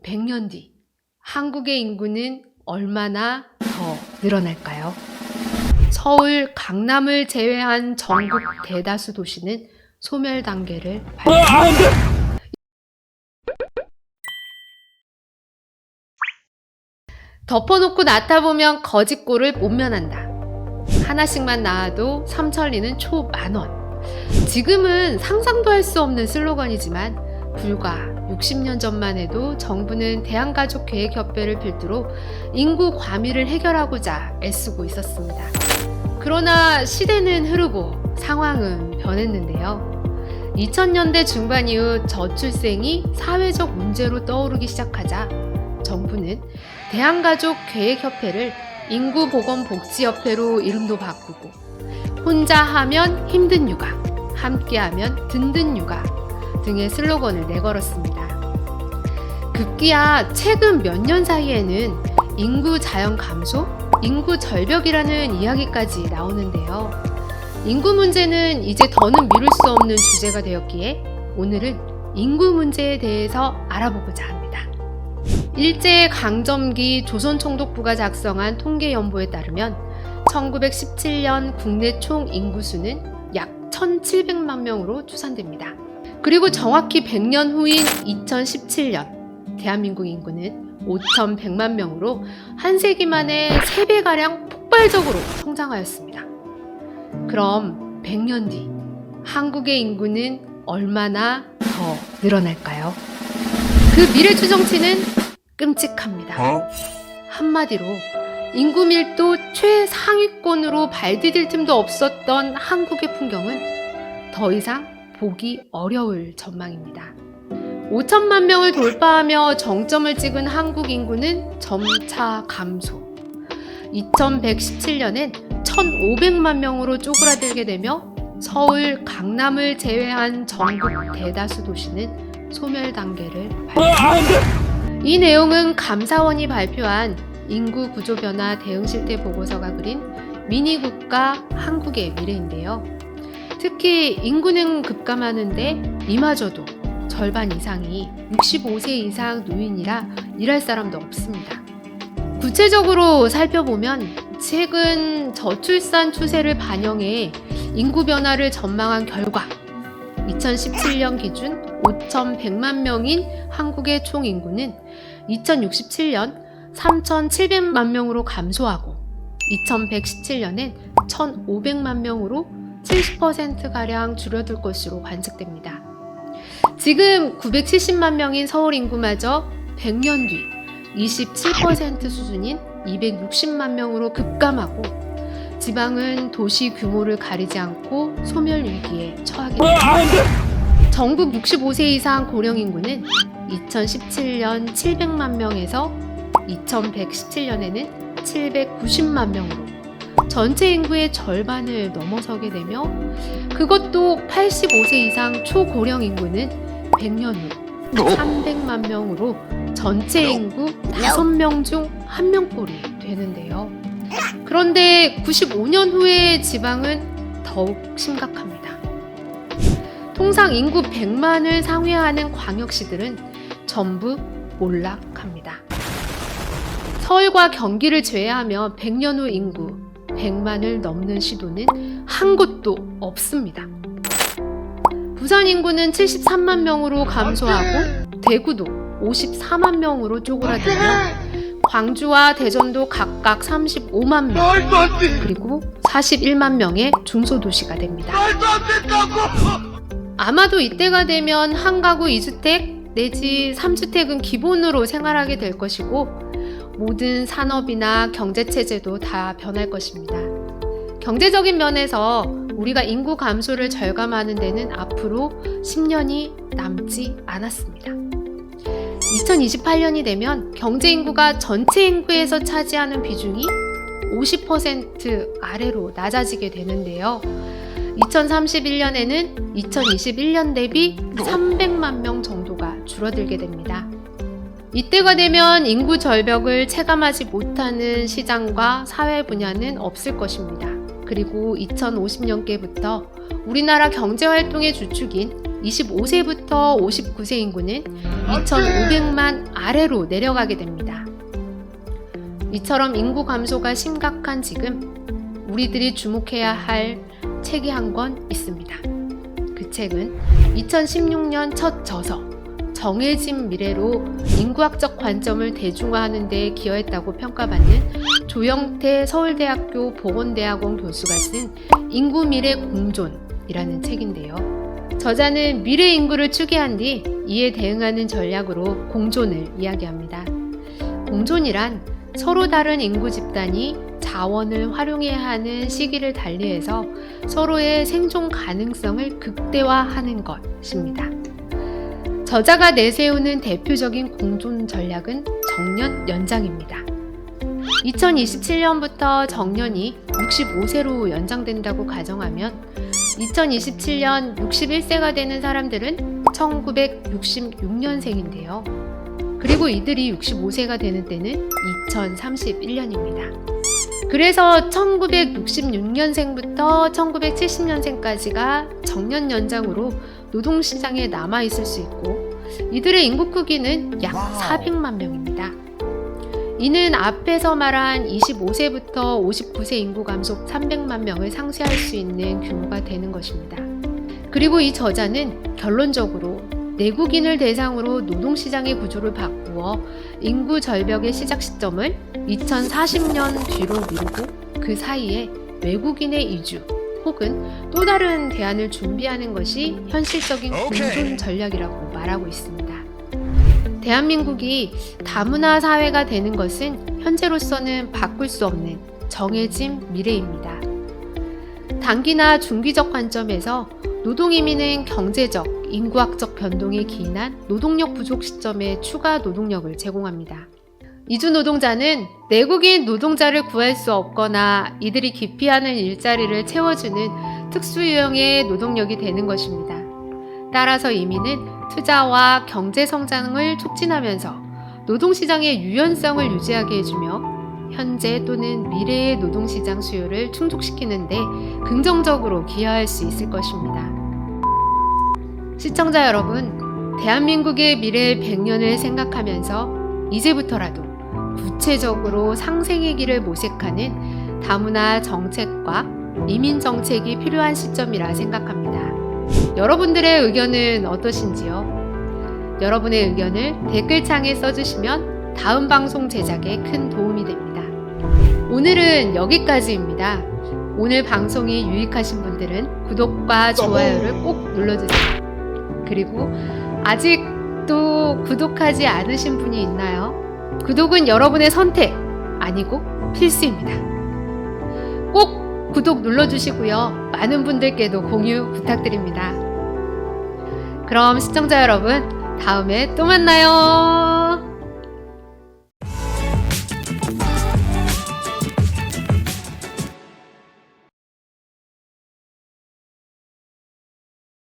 100년 뒤 한국의 인구는 얼마나 더 늘어날까요? 서울, 강남을 제외한 전국 대다수 도시는 소멸 단계를 밟았습니다. 덮어놓고 낳다 보면 거짓골을 못 면한다. 하나씩만 낳아도 삼천리는 초 만원. 지금은 상상도 할 수 없는 슬로건이지만 불과 60년 전만 해도 정부는 대한가족계획협회를 필두로 인구 과밀을 해결하고자 애쓰고 있었습니다. 그러나 시대는 흐르고 상황은 변했는데요. 2000년대 중반 이후 저출생이 사회적 문제로 떠오르기 시작하자 정부는 대한가족계획협회를 인구보건복지협회로 이름도 바꾸고 혼자 하면 힘든 육아, 함께하면 든든 육아 등의 슬로건을 내걸었습니다. 급기야 최근 몇 년 사이에는 인구 자연 감소, 인구 절벽이라는 이야기까지 나오는데요. 인구 문제는 이제 더는 미룰 수 없는 주제가 되었기에 오늘은 인구 문제에 대해서 알아보고자 합니다. 일제강점기 조선총독부가 작성한 통계연보에 따르면 1917년 국내 총 인구수는 약 1700만 명으로 추산됩니다. 그리고 정확히 100년 후인 2017년 대한민국 인구는 5100만 명으로 한 세기 만에 3배가량 폭발적으로 성장하였습니다. 그럼 100년 뒤 한국의 인구는 얼마나 더 늘어날까요? 그 미래 추정치는 끔찍합니다. 한마디로 인구 밀도 최상위권으로 발 디딜 틈도 없었던 한국의 풍경은 더 이상 보기 어려울 전망입니다. 5천만 명을 돌파하며 정점을 찍은 한국 인구는 점차 감소. 2117년엔 1500만 명으로 쪼그라들게 되며 서울, 강남을 제외한 전국 대다수 도시는 소멸 단계를 밟았습니다. 이 내용은 감사원이 발표한 인구 구조 변화 대응 실태 보고서가 그린 미니국가 한국의 미래인데요. 특히 인구는 급감하는데 이마저도 절반 이상이 65세 이상 노인이라 일할 사람도 없습니다. 구체적으로 살펴보면 최근 저출산 추세를 반영해 인구 변화를 전망한 결과 2017년 기준 5,100만 명인 한국의 총 인구는 2067년 3,700만 명으로 감소하고 2117년엔 1,500만 명으로 70%가량 줄어들 것으로 관측됩니다. 지금 970만 명인 서울 인구마저 100년 뒤 27% 수준인 260만 명으로 급감하고 지방은 도시 규모를 가리지 않고 소멸 위기에 처하게 됩니다. 전국 65세 이상 고령 인구는 2017년 700만 명에서 2117년에는 790만 명으로 전체 인구의 절반을 넘어서게 되며 그것도 85세 이상 초고령 인구는 100년 후 300만 명으로 전체 인구 5명 중 1명꼴이 되는데요. 그런데 95년 후의 지방은 더욱 심각합니다. 통상 인구 100만을 상회하는 광역시들은 전부 몰락합니다. 서울과 경기를 제외하면 100년 후 인구 100만을 넘는 시도는 한 곳도 없습니다. 부산 인구는 73만 명으로 감소하고 대구도 54만 명으로 쪼그라들며 광주와 대전도 각각 35만 명 그리고 41만 명의 중소도시가 됩니다. 아마도 이때가 되면 한 가구 2주택 내지 3주택은 기본으로 생활하게 될 것이고 모든 산업이나 경제체제도 다 변할 것입니다. 경제적인 면에서 우리가 인구 감소를 절감하는 데는 앞으로 10년이 남지 않았습니다. 2028년이 되면 경제 인구가 전체 인구에서 차지하는 비중이 50% 아래로 낮아지게 되는데요. 2031년에는 2021년 대비 300만 명 정도가 줄어들게 됩니다. 이때가 되면 인구 절벽을 체감하지 못하는 시장과 사회 분야는 없을 것입니다. 그리고 2050년께부터 우리나라 경제활동의 주축인 25세부터 59세 인구는 2,500만 아래로 내려가게 됩니다. 이처럼 인구 감소가 심각한 지금 우리들이 주목해야 할 책이 한 권 있습니다. 그 책은 2016년 첫 저서 정해진 미래로 인구학적 관점을 대중화하는 데 기여했다고 평가받는 조영태 서울대학교 보건대학원 교수가 쓴 인구 미래 공존이라는 책인데요. 저자는 미래 인구를 추계한 뒤 이에 대응하는 전략으로 공존을 이야기합니다. 공존이란 서로 다른 인구 집단이 자원을 활용해야 하는 시기를 달리해서 서로의 생존 가능성을 극대화하는 것입니다. 저자가 내세우는 대표적인 공존 전략은 정년 연장입니다. 2027년부터 정년이 65세로 연장된다고 가정하면 2027년 61세가 되는 사람들은 1966년생인데요. 그리고 이들이 65세가 되는 때는 2031년입니다. 그래서 1966년생부터 1970년생까지가 정년 연장으로 노동시장에 남아있을 수 있고 이들의 인구 크기는 약 400만 명입니다. 이는 앞에서 말한 25세부터 59세 인구 감소 300만 명을 상쇄할 수 있는 규모가 되는 것입니다. 그리고 이 저자는 결론적으로 내국인을 대상으로 노동시장의 구조를 바꾸어 인구 절벽의 시작 시점을 2040년 뒤로 미루고 그 사이에 외국인의 이주 혹은 또 다른 대안을 준비하는 것이 현실적인 공존 전략이라고 말하고 있습니다. 대한민국이 다문화 사회가 되는 것은 현재로서는 바꿀 수 없는 정해진 미래입니다. 단기나 중기적 관점에서 노동이민은 경제적, 인구학적 변동에 기인한 노동력 부족 시점에 추가 노동력을 제공합니다. 이주 노동자는 내국인 노동자를 구할 수 없거나 이들이 기피하는 일자리를 채워주는 특수 유형의 노동력이 되는 것입니다. 따라서 이민은 투자와 경제 성장을 촉진하면서 노동시장의 유연성을 유지하게 해주며 현재 또는 미래의 노동시장 수요를 충족시키는 데 긍정적으로 기여할 수 있을 것입니다. 시청자 여러분, 대한민국의 미래 100년을 생각하면서 이제부터라도 구체적으로 상생의 길을 모색하는 다문화 정책과 이민 정책이 필요한 시점이라 생각합니다. 여러분들의 의견은 어떠신지요? 여러분의 의견을 댓글창에 써주시면 다음 방송 제작에 큰 도움이 됩니다. 오늘은 여기까지입니다. 오늘 방송이 유익하신 분들은 구독과 좋아요를 꼭 눌러주세요. 그리고 아직도 구독하지 않으신 분이 있나요? 구독은 여러분의 선택 아니고 필수입니다. 꼭 구독 눌러주시고요. 많은 분들께도 공유 부탁드립니다. 그럼 시청자 여러분, 다음에 또 만나요.